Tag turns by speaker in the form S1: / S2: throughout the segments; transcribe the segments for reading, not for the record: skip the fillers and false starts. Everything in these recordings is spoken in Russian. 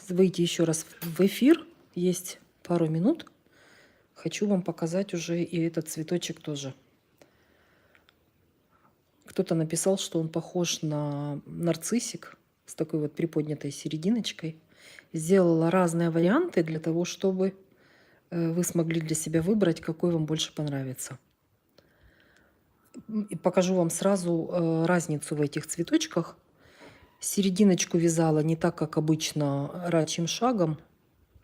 S1: выйти еще раз в эфир. Есть пару минут. Хочу вам показать уже и этот цветочек тоже. Кто-то написал, что он похож на нарциссик с такой вот приподнятой серединочкой. Сделала разные варианты для того, чтобы вы смогли для себя выбрать, какой вам больше понравится. И покажу вам сразу разницу в этих цветочках. Серединочку вязала не так, как обычно, рачьим шагом.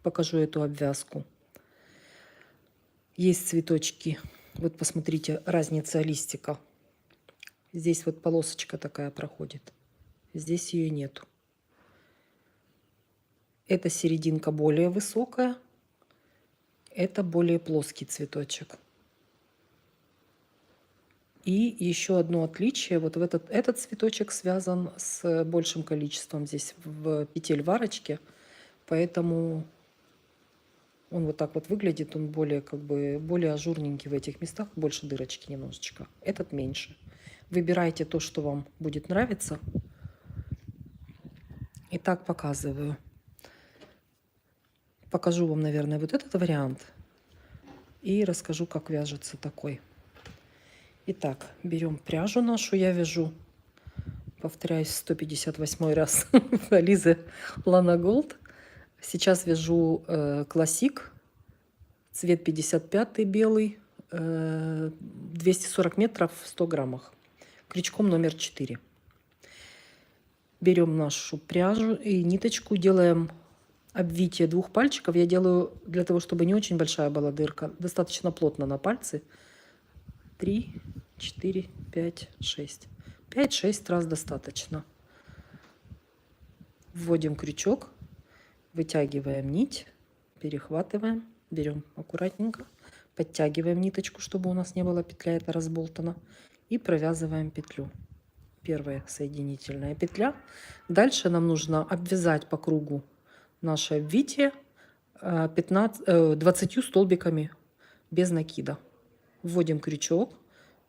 S1: Покажу эту обвязку. Есть цветочки. Вот посмотрите, разница листика. Здесь вот полосочка такая проходит. Здесь ее нету. Эта серединка более высокая. Это более плоский цветочек. И еще одно отличие. Вот этот цветочек связан с большим количеством здесь в петель в арочке. Поэтому он вот так вот выглядит. Он более более ажурненький в этих местах. Больше дырочки немножечко. Этот меньше. Выбирайте то, что вам будет нравиться. Итак, показываю. Покажу вам, наверное, вот этот вариант. И расскажу, как вяжется такой. Итак, берем пряжу нашу. Я вяжу, повторяюсь, 158 раз, Ализы Лана Голд. Сейчас вяжу классик. Цвет 55 белый. 240 метров в 100 граммах. Крючком номер 4. Берем нашу пряжу и ниточку, делаем обвитие двух пальчиков. Я делаю для того, чтобы не очень большая была дырка. Достаточно плотно на пальцы. 3, 4, 5, 6. 5-6 раз достаточно. Вводим крючок, вытягиваем нить, перехватываем, берем аккуратненько, подтягиваем ниточку, чтобы у нас не была петля эта разболтана, и провязываем петлю. Первая соединительная петля. Дальше нам нужно обвязать по кругу наше обвитие 20 столбиками без накида. Вводим крючок,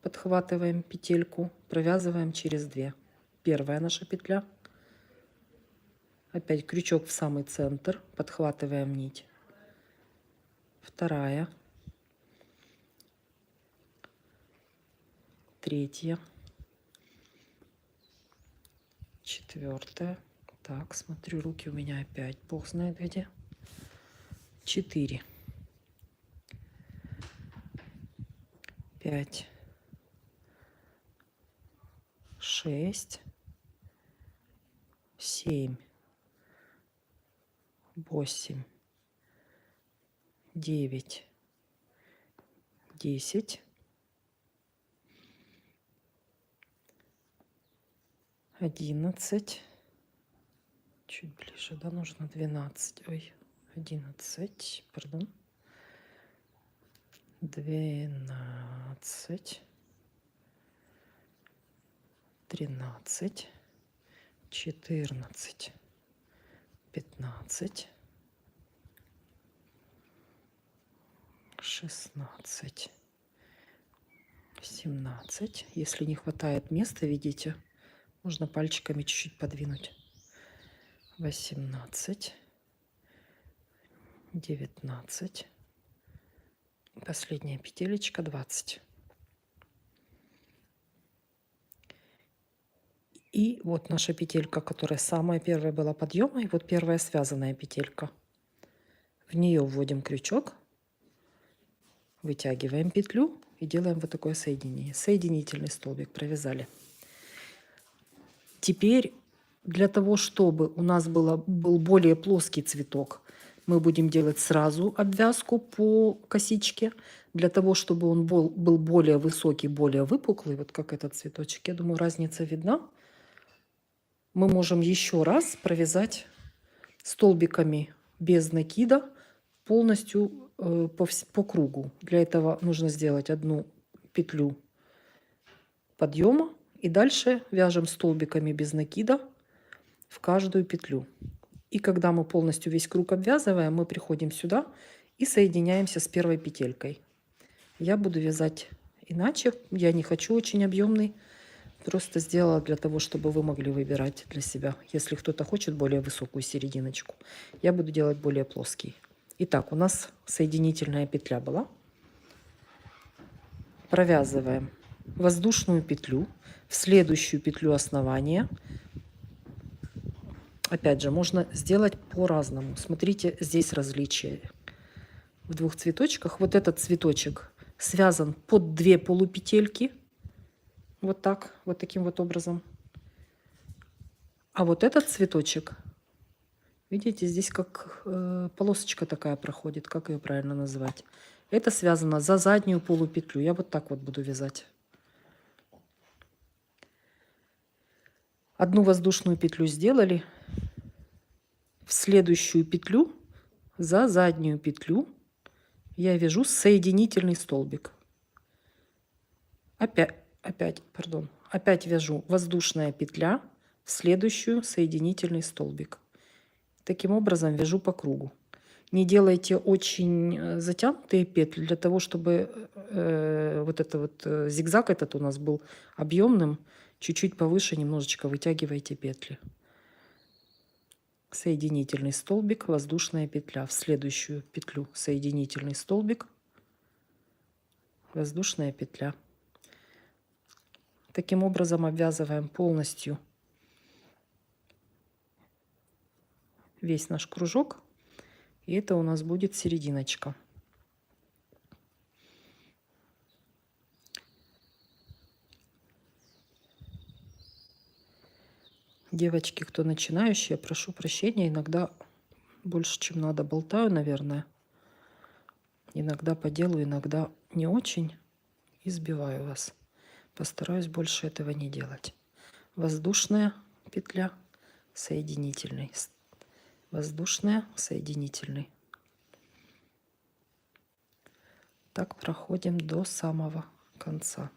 S1: подхватываем петельку, провязываем через 2. Первая наша петля. Опять крючок в самый центр, подхватываем нить. Вторая. Третья. Четвертая. Так, смотрю, руки у меня опять бог знает где. 4. 5. 6. 7. 8. 9. 10. 11. Чуть ближе, да, нужно 12. Ой, 11, пардон. 12. 13. 14. 15. 16. 17. Если не хватает места, видите, можно пальчиками чуть-чуть подвинуть. 18. 19. Последняя петелечка 20. И вот наша петелька, которая самая первая была подъема, и вот первая связанная петелька. В нее вводим крючок, вытягиваем петлю и делаем вот такое соединение. Соединительный столбик провязали. Теперь для того, чтобы у нас был более плоский цветок, мы будем делать сразу обвязку по косичке. Для того, чтобы он был более высокий, более выпуклый, вот как этот цветочек, я думаю, разница видна. Мы можем еще раз провязать столбиками без накида полностью по кругу. Для этого нужно сделать одну петлю подъема и дальше вяжем столбиками без накида в каждую петлю. И когда мы полностью весь круг обвязываем, мы приходим сюда и соединяемся с первой петелькой. Я буду вязать иначе, я не хочу очень объемный Просто сделала для того, чтобы вы могли выбирать для себя. Если кто-то хочет более высокую серединочку, я буду делать более плоский. Итак, у нас соединительная петля была. Провязываем воздушную петлю в следующую петлю основания. Опять же, можно сделать по-разному. Смотрите, здесь различия. В двух цветочках. Вот этот цветочек связан под 2 полупетельки. Вот так, вот таким вот образом. А вот этот цветочек, видите, здесь как полосочка такая проходит. Как ее правильно назвать? Это связано за заднюю полупетлю. Я вот так вот буду вязать. Одну воздушную петлю сделали. В следующую петлю за заднюю петлю я вяжу соединительный столбик. Опять вяжу воздушная петля в следующую соединительный столбик. Таким образом вяжу по кругу. Не делайте очень затянутые петли для того, чтобы вот это вот зигзаг этот у нас был объемным. Чуть-чуть повыше немножечко вытягивайте петли. Соединительный столбик, воздушная петля. В следующую петлю соединительный столбик, воздушная петля. Таким образом обвязываем полностью весь наш кружок. И это у нас будет серединочка. Девочки, кто начинающие, прошу прощения, иногда больше, чем надо, болтаю, наверное. Иногда по делу, иногда не очень. Избиваю вас. Постараюсь больше этого не делать. Воздушная петля, соединительный. Воздушная, соединительный. Так проходим до самого конца.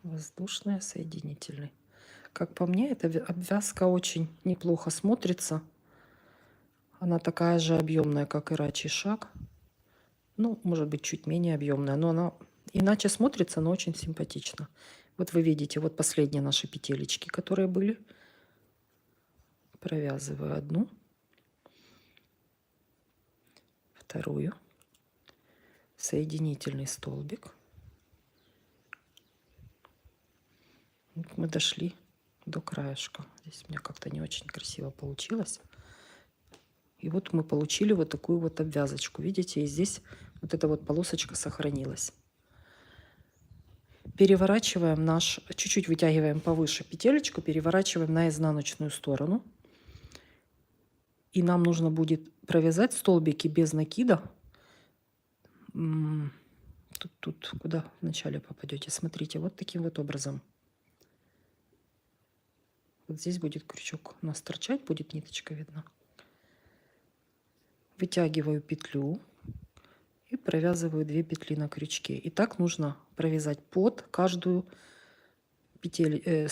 S1: Воздушная, соединительный. Как по мне, эта обвязка очень неплохо смотрится. Она такая же объемная, как и рачий шаг. Ну, может быть, чуть менее объемная, но она иначе смотрится, но очень симпатично. Вот вы видите, вот последние наши петелечки, которые были. Провязываю одну, вторую, соединительный столбик. Вот мы дошли до краешка. Здесь у меня как-то не очень красиво получилось. И вот мы получили вот такую вот обвязочку. Видите, и здесь вот эта вот полосочка сохранилась. Переворачиваем чуть-чуть вытягиваем повыше петелечку, переворачиваем на изнаночную сторону. И нам нужно будет провязать столбики без накида. Тут куда вначале попадете, смотрите, вот таким вот образом. Вот здесь будет крючок у нас торчать, будет ниточка видна. Вытягиваю петлю и провязываю 2 петли на крючке. И так нужно провязать под каждую петель,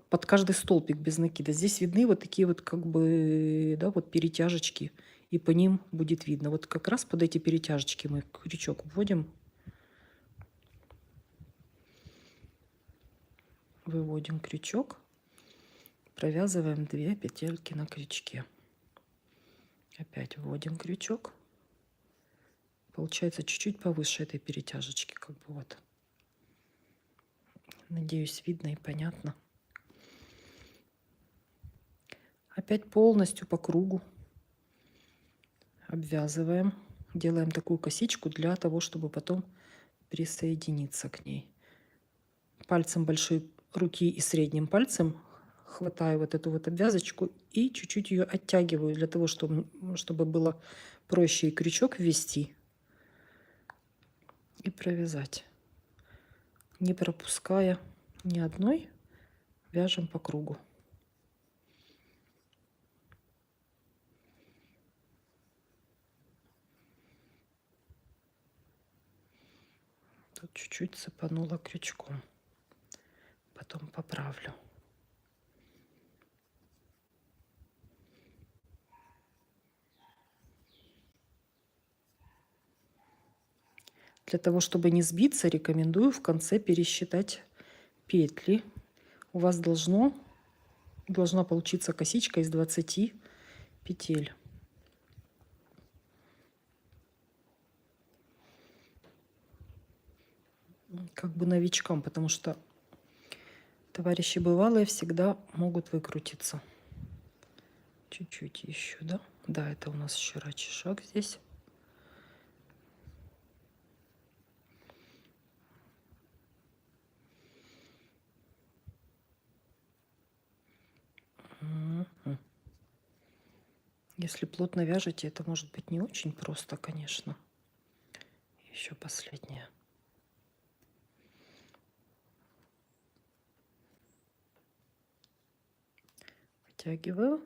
S1: под каждый столбик без накида. Здесь видны вот такие вот как бы, да, вот перетяжечки, и по ним будет видно. Вот как раз под эти перетяжечки мы крючок вводим. Выводим крючок, провязываем 2 петельки на крючке. Опять вводим крючок. Получается чуть-чуть повыше этой перетяжечки, как бы вот. Надеюсь, видно и понятно. Опять полностью по кругу обвязываем. Делаем такую косичку для того, чтобы потом присоединиться к ней. Пальцем большой руки и средним пальцем хватаю вот эту вот обвязочку и чуть-чуть ее оттягиваю для того, чтобы было проще и крючок ввести и провязать. Не пропуская ни одной, вяжем по кругу. Тут чуть-чуть цепанула крючком. Потом поправлю. Для того, чтобы не сбиться, рекомендую в конце пересчитать петли. У вас должна получиться косичка из 20 петель. Как бы новичкам, потому что товарищи бывалые всегда могут выкрутиться. Чуть-чуть еще, да? Да, это у нас еще рачий шаг здесь. Если плотно вяжете, это может быть не очень просто, конечно. Еще последнее. Вытягиваю.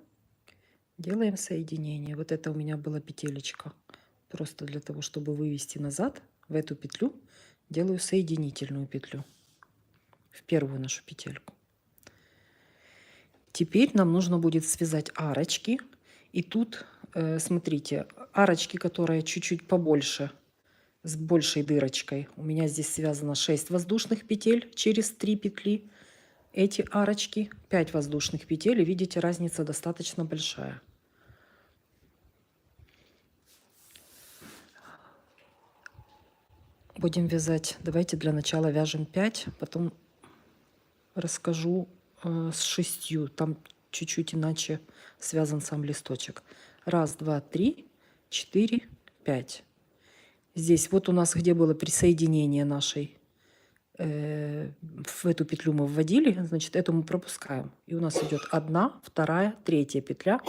S1: Делаем соединение. Вот это у меня была петелечка. Просто для того, чтобы вывести назад в эту петлю, делаю соединительную петлю. В первую нашу петельку. Теперь нам нужно будет связать арочки. И тут, смотрите, арочки, которые чуть-чуть побольше, с большей дырочкой. У меня здесь связано 6 воздушных петель через 3 петли. Эти арочки 5 воздушных петель. И видите, разница достаточно большая. Будем вязать. Давайте для начала вяжем 5, потом расскажу с 6. Там чуть-чуть иначе связан сам листочек. 1, 2, 3, 4, 5. Здесь вот у нас где было присоединение нашей, в эту петлю мы вводили, значит, эту мы пропускаем. И у нас идет 1, 2, 3 петля.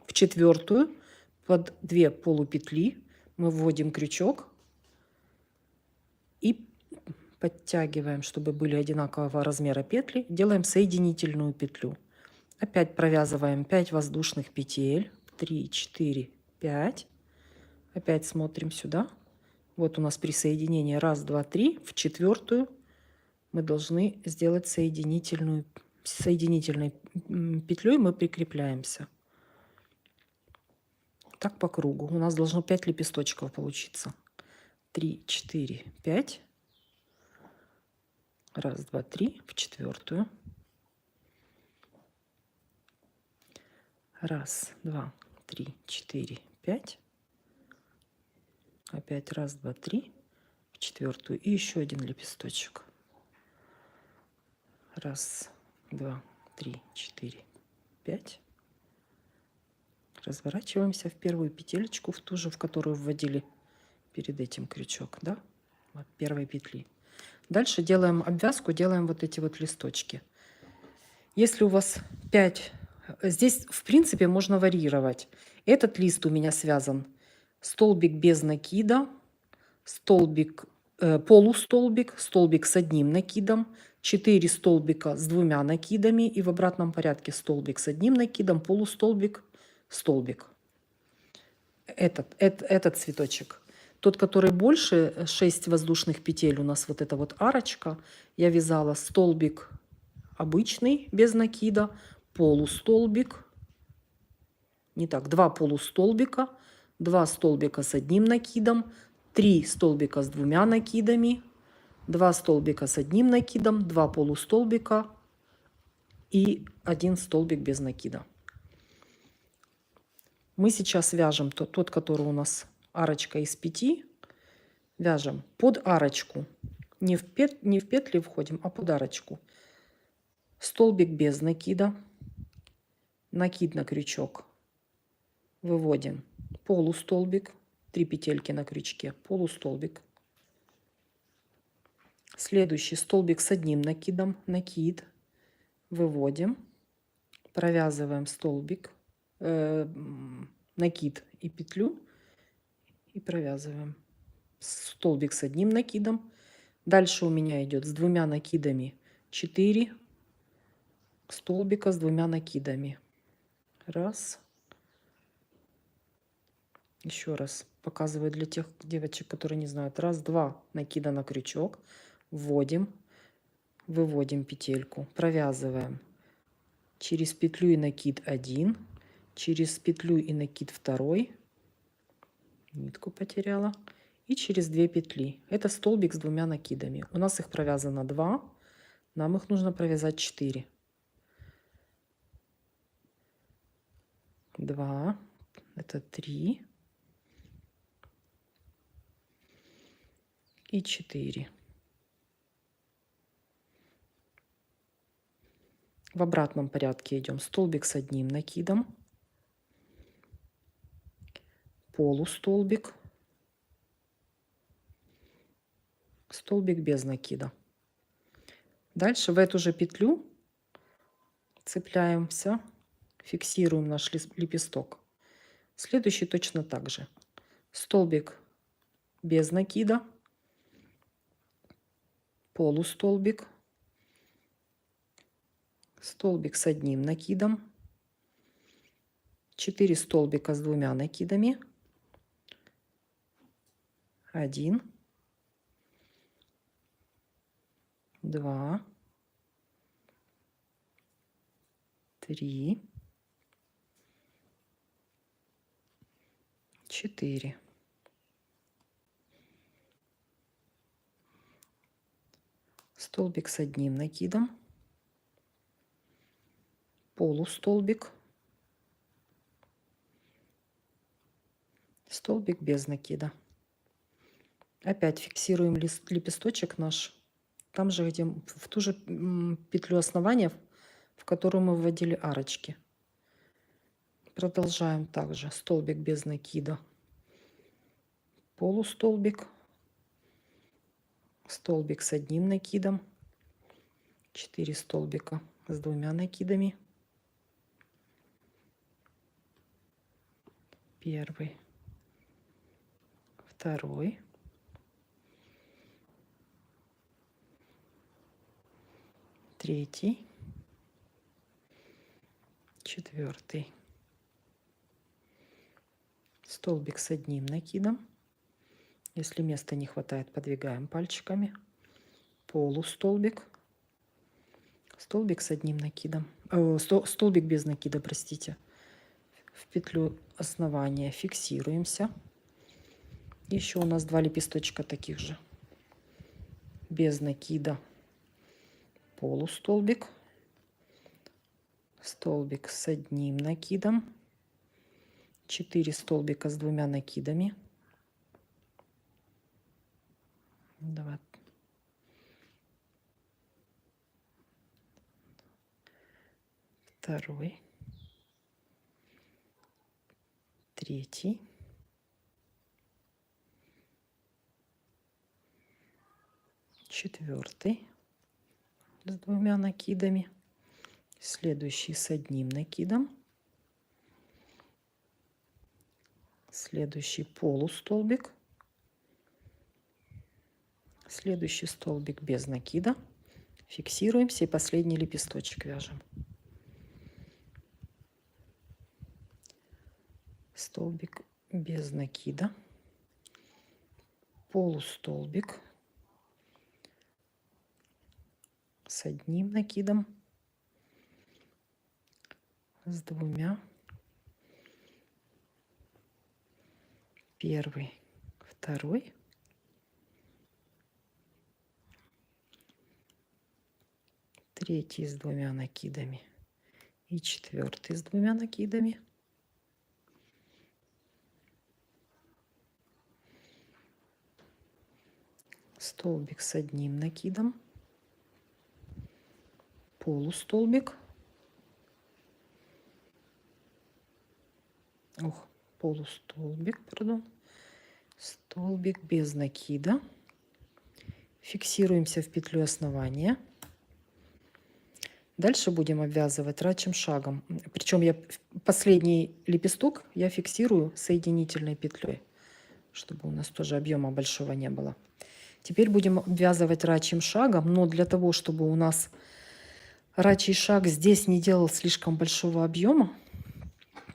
S1: В четвертую под 2 полупетли мы вводим крючок и подтягиваем, чтобы были одинакового размера петли. Делаем соединительную петлю. Опять провязываем 5 воздушных петель. 3, 4, 5. Опять смотрим сюда. Вот у нас присоединение 1, 2, 3. В четвертую мы должны сделать соединительной петлей мы прикрепляемся. Так по кругу. У нас должно 5 лепесточков получиться. 3, 4, 5. 1, 2, 3. В четвертую. 1, 2, 3, 4, 5. Опять 1, 2, 3. В четвертую. И еще один лепесточек. 1, 2, 3, 4, 5. Разворачиваемся в первую петелечку, в ту же, в которую вводили перед этим крючок, да, от первой петли. Дальше делаем обвязку, делаем вот эти вот листочки. Если у вас 5, здесь в принципе можно варьировать. Этот лист у меня связан столбик без накида, столбик, полустолбик, столбик с одним накидом, 4 столбика с 2 накидами и в обратном порядке столбик с одним накидом, полустолбик, столбик. Этот цветочек. Тот, который больше, 6 воздушных петель, у нас вот эта вот арочка. Я вязала столбик обычный, без накида, полустолбик. Не так, 2 полустолбика, 2 столбика с одним накидом, 3 столбика с 2 накидами, 2 столбика с одним накидом, 2 полустолбика и 1 столбик без накида. Мы сейчас вяжем тот, который у нас арочка из 5, вяжем под арочку. Не в петли входим, а под арочку. Столбик без накида, накид на крючок. Выводим полустолбик, 3 петельки на крючке, полустолбик. Следующий столбик с одним накидом, накид. Выводим, провязываем столбик, накид и петлю и провязываем. Столбик с одним накидом. Дальше у меня идет с 2 накидами 4 столбика с 2 накидами. Раз. Еще раз показываю для тех девочек, которые не знают. 1, 2 накида на крючок. Вводим, выводим петельку, провязываем через петлю и накид 1, через петлю и накид 2, нитку потеряла, и через 2 петли. Это столбик с 2 накидами. У нас их провязано 2, нам их нужно провязать 4. 2, это 3 и 4. В обратном порядке идем. Столбик с 1 накидом, полустолбик, столбик без накида. Дальше в эту же петлю цепляемся, фиксируем наш лепесток. Следующий точно так же. Столбик без накида, полустолбик, столбик с 1 накидом, 4 столбика с 2 накидами, 1, 2, 3, 4. Столбик с 1 накидом, полустолбик, столбик без накида. Опять фиксируем лепесточек наш там же, где в ту же петлю основания, в которую мы вводили арочки. Продолжаем также. Столбик без накида, полустолбик, столбик с 1 накидом, 4 столбика с 2 накидами, 1, 2, 3, 4. Столбик с 1 накидом. Если места не хватает, подвигаем пальчиками. Полустолбик, столбик с 1 накидом, столбик без накида, простите. В петлю основания фиксируемся. Еще у нас 2 лепесточка таких же. Без накида, полустолбик, столбик с 1 накидом, 4 столбика с 2 накидами, 2, 2, 3, 4 с 2 накидами, следующий с 1 накидом, следующий полустолбик, следующий столбик без накида, фиксируемся и последний лепесточек вяжем. Столбик без накида, полустолбик с 1 накидом, с 2, 1, 2, 3 с 2 накидами и 4 с 2 накидами, столбик с 1 накидом, полустолбик, полустолбик, пардон, столбик без накида, фиксируемся в петлю основания. Дальше будем обвязывать рачьим шагом. Причем я последний лепесток я фиксирую соединительной петлей, чтобы у нас тоже объема большого не было. Теперь будем обвязывать рачьим шагом, но для того, чтобы у нас рачий шаг здесь не делал слишком большого объема,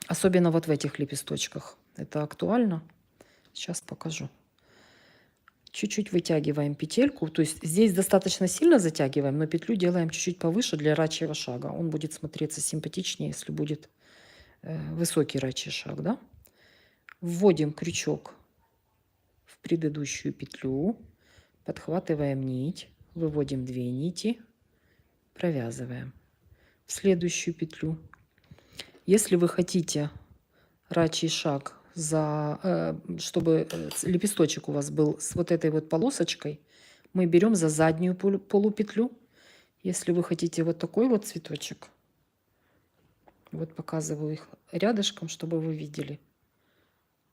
S1: особенно вот в этих лепесточках, это актуально. Сейчас покажу. Чуть-чуть вытягиваем петельку, то есть здесь достаточно сильно затягиваем, но петлю делаем чуть-чуть повыше для рачьего шага. Он будет смотреться симпатичнее, если будет высокий рачий шаг, да? Вводим крючок в предыдущую петлю, подхватываем нить, выводим 2 нити, провязываем в следующую петлю. Если вы хотите рачий шаг, чтобы лепесточек у вас был с вот этой вот полосочкой, мы берем за заднюю полупетлю. Если вы хотите вот такой вот цветочек, вот показываю их рядышком, чтобы вы видели.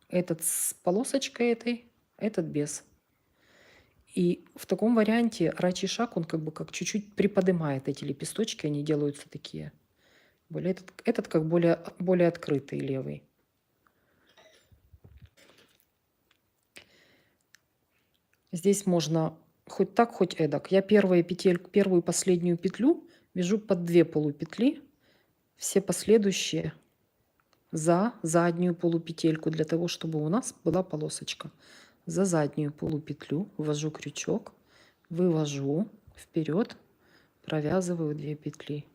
S1: Этот с полосочкой этой, этот без. И в таком варианте рачий шаг, он как бы как чуть-чуть приподнимает эти лепесточки, они делаются такие. Этот как более открытый левый. Здесь можно хоть так, хоть эдак. Я первую и последнюю петлю вяжу под 2 полупетли, все последующие за заднюю полупетельку, для того, чтобы у нас была полосочка. За заднюю полупетлю ввожу крючок, вывожу вперед, провязываю 2 петли.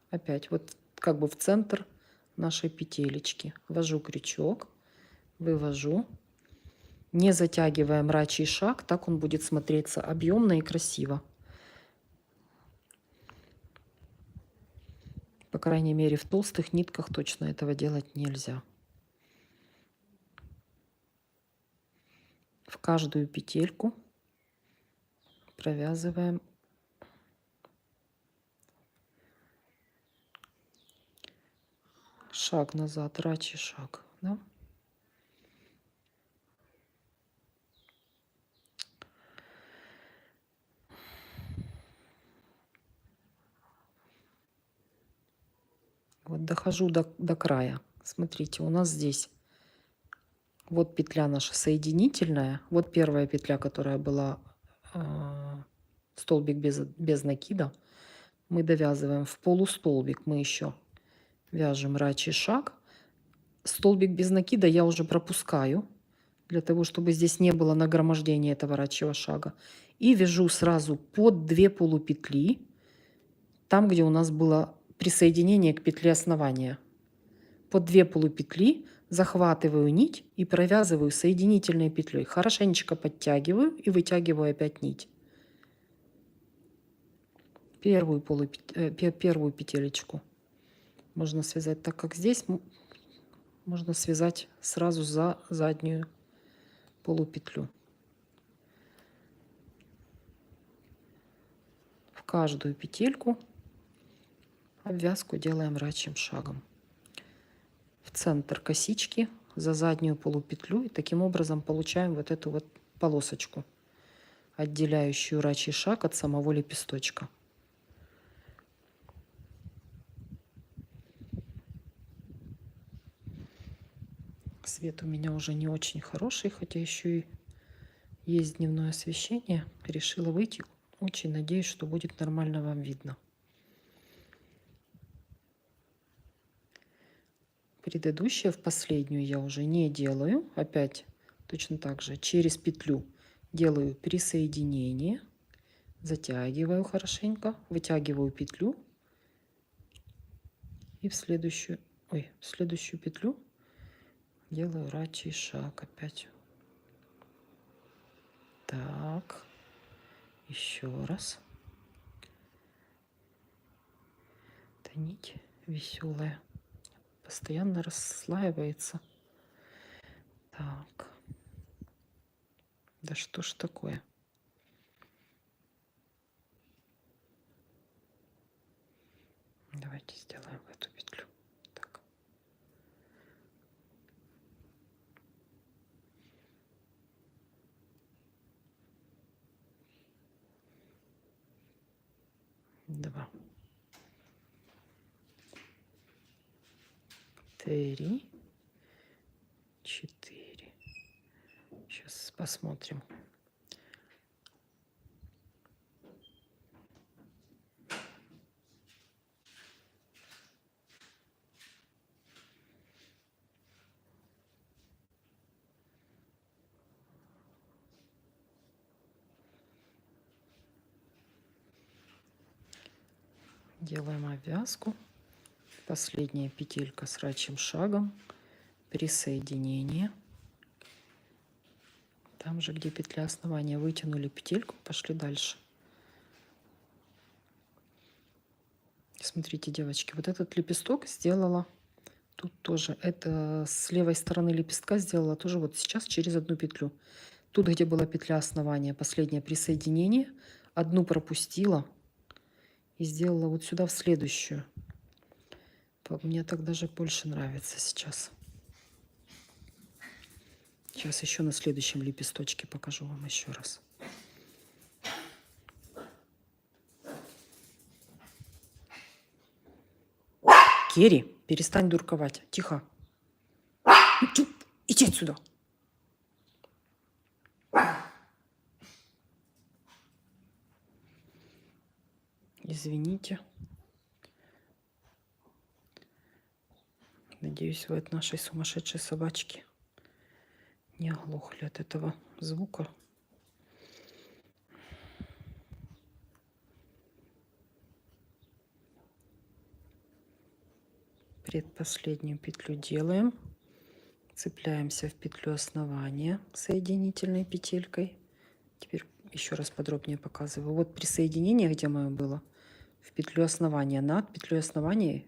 S1: Опять вот как бы в центр нашей петелечки. Ввожу крючок, вывожу. Не затягиваем рачий шаг, так он будет смотреться объемно и красиво. По крайней мере, в толстых нитках точно этого делать нельзя. В каждую петельку провязываем шаг назад, рачий шаг. Да? Вот дохожу до края. Смотрите, у нас здесь вот петля наша соединительная. Вот первая петля, которая была столбик без накида. Мы довязываем в полустолбик. Мы еще вяжем рачий шаг. Столбик без накида я уже пропускаю, для того, чтобы здесь не было нагромождения этого рачьего шага. И вяжу сразу под 2 полупетли, там, где у нас было присоединение к петле основания. Под 2 полупетли захватываю нить и провязываю соединительной петлей. Хорошенечко подтягиваю и вытягиваю опять нить. Первую петелечку можно связать так, как здесь. Можно связать сразу за заднюю полупетлю. В каждую петельку обвязку делаем рачьим шагом. В центр косички за заднюю полупетлю. И таким образом получаем вот эту вот полосочку, отделяющую рачий шаг от самого лепесточка. Свет у меня уже не очень хороший, хотя еще и есть дневное освещение. Решила выйти. Очень надеюсь, что будет нормально вам видно. Предыдущее в последнюю я уже не делаю. Опять точно так же через петлю делаю присоединение. Затягиваю хорошенько. Вытягиваю петлю. И в следующую петлю делаю рачий шаг опять. Так, еще раз. Эта нить веселая, постоянно расслаивается. Так, да что ж такое? Давайте сделаем в эту петлю. Так. Два. 3, 4. Сейчас посмотрим. Делаем обвязку. Последняя петелька с рачьим шагом. Присоединение. Там же, где петля основания, вытянули петельку, пошли дальше. Смотрите, девочки, вот этот лепесток сделала тут тоже. Это с левой стороны лепестка сделала тоже вот сейчас через одну петлю. Тут, где была петля основания, последнее присоединение, одну пропустила и сделала вот сюда в следующую. Мне так даже больше нравится сейчас. Сейчас еще на следующем лепесточке покажу вам еще раз. Керри, перестань дурковать. Тихо. Чуп, иди отсюда. Извините. Надеюсь, вы от нашей сумасшедшей собачки не оглохли от этого звука. Предпоследнюю петлю делаем. Цепляемся в петлю основания соединительной петелькой. Теперь еще раз подробнее показываю. Вот присоединение, где мое было, в петлю основания. Над петлей основания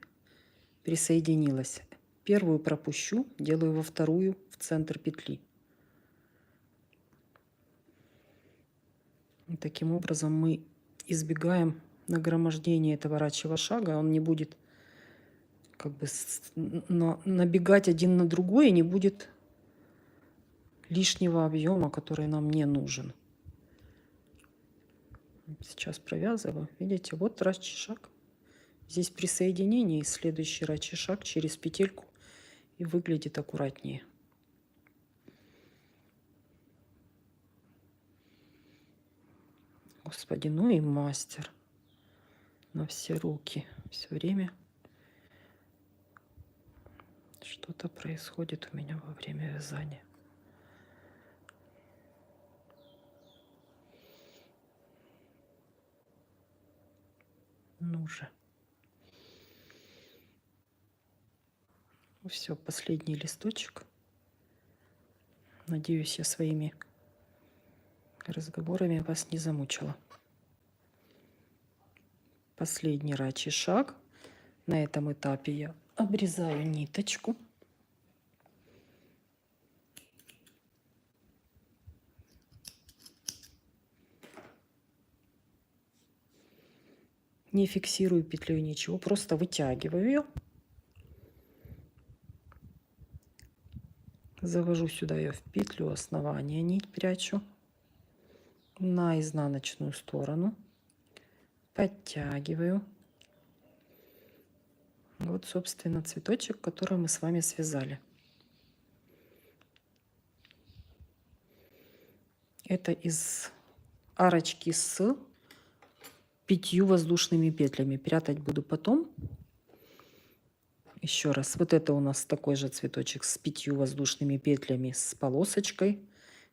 S1: присоединилась. Первую пропущу, делаю во вторую в центр петли. И таким образом мы избегаем нагромождения этого рачьего шага. Он не будет как бы набегать один на другой, и не будет лишнего объема, который нам не нужен. Сейчас провязываю. Видите, вот рачий шаг. Здесь присоединение и следующий рачий шаг через петельку, и выглядит аккуратнее. Господи, ну и мастер на все руки. Все время что-то происходит у меня во время вязания. Ну же. Все, последний листочек. Надеюсь, я своими разговорами вас не замучила. Последний рачий шаг. На этом этапе я обрезаю ниточку. Не фиксирую петлей ничего, просто вытягиваю ее. Завожу сюда ее в петлю основания, нить прячу на изнаночную сторону. Подтягиваю. Вот, собственно, цветочек, который мы с вами связали. Это из арочки с 5 воздушными петлями. Прятать буду потом. Еще раз. Вот это у нас такой же цветочек с 5 воздушными петлями с полосочкой.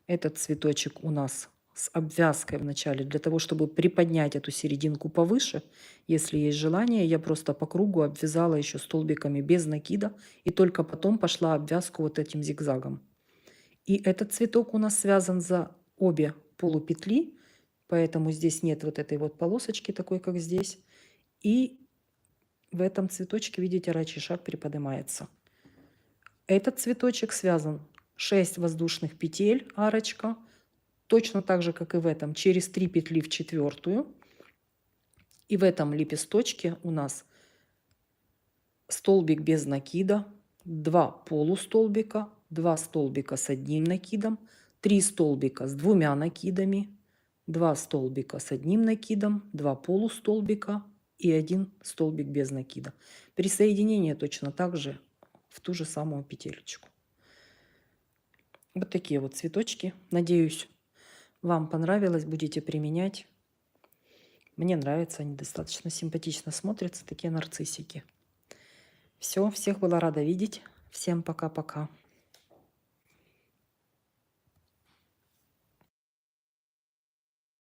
S1: Этот цветочек у нас с обвязкой в начале. Для того, чтобы приподнять эту серединку повыше, если есть желание, я просто по кругу обвязала еще столбиками без накида. И только потом пошла обвязку вот этим зигзагом. И этот цветок у нас связан за обе полупетли. Поэтому здесь нет вот этой вот полосочки такой, как здесь. И в этом цветочке, видите, рачий шаг приподнимается. Этот цветочек связан 6 воздушных петель, арочка. Точно так же, как и в этом, через 3 петли в четвертую. И в этом лепесточке у нас столбик без накида, 2 полустолбика, 2 столбика с одним накидом, 3 столбика с 2 накидами, 2 столбика с одним накидом, 2 полустолбика и 1 столбик без накида. Присоединение точно так же в ту же самую петелечку. Вот такие вот цветочки. Надеюсь, вам понравилось, будете применять. Мне нравятся, они достаточно симпатично смотрятся, такие нарциссики. Все, всех была рада видеть. Всем пока-пока.